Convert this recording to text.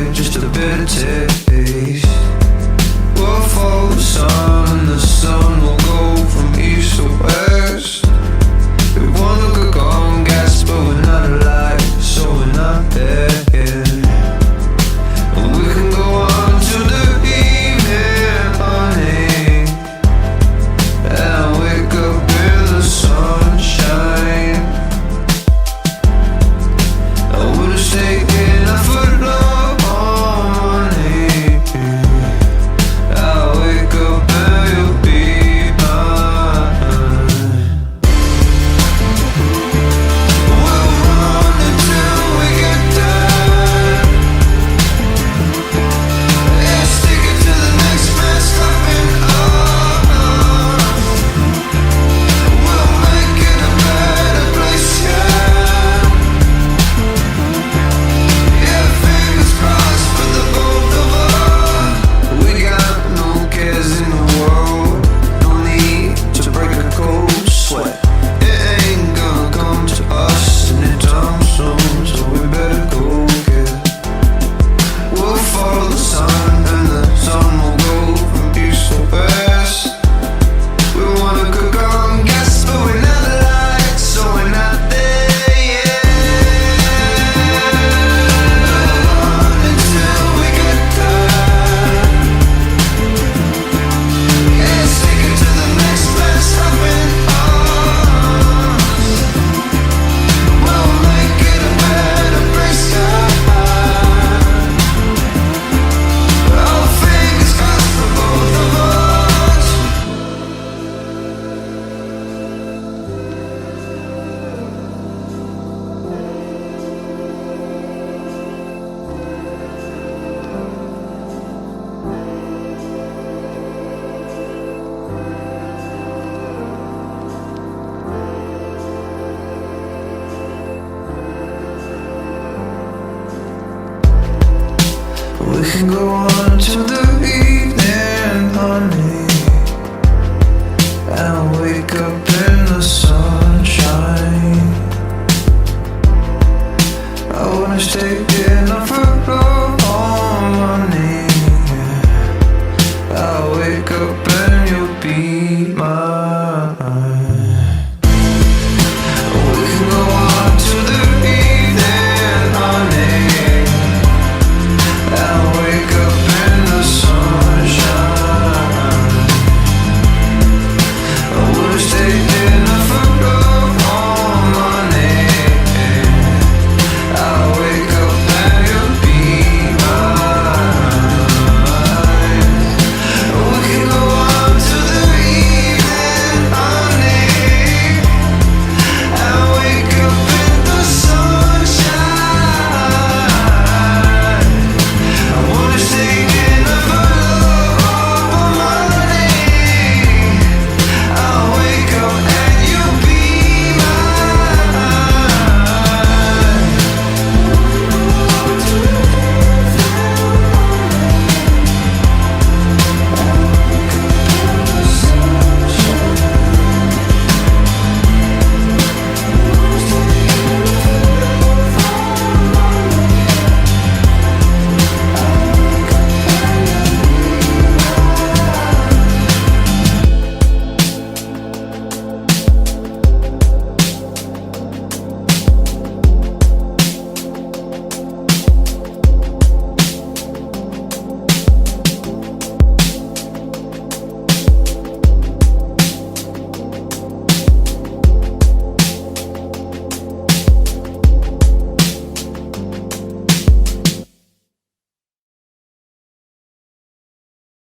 get just a bit of taste. We'll follow the sun and the sun will go from east to west. We wanna cook on gas but we're not alive, so we're not there yet. And we can go on to the evening, honey, and wake up in the sunshine. I would've taken a foot love on money. I'll wake up and you'll be mine. We'll run until we get done. Let's take it to the next man stopping us. We'll make it a better place, yeah. Yeah, fingers crossed for the both of us. We got no cares in the world, no need to break a cold sweat. It ain't gonna come to us anytime soon, so we better go get. We'll follow the sun and the sun will go from east to west. We wanna cook on gas but we're not alive, so we're not there yet. Run until we get done. Let's take it to the next man stopping us. We'll make it a better place, yeah. All fingers crossed for both of us. We can go on to the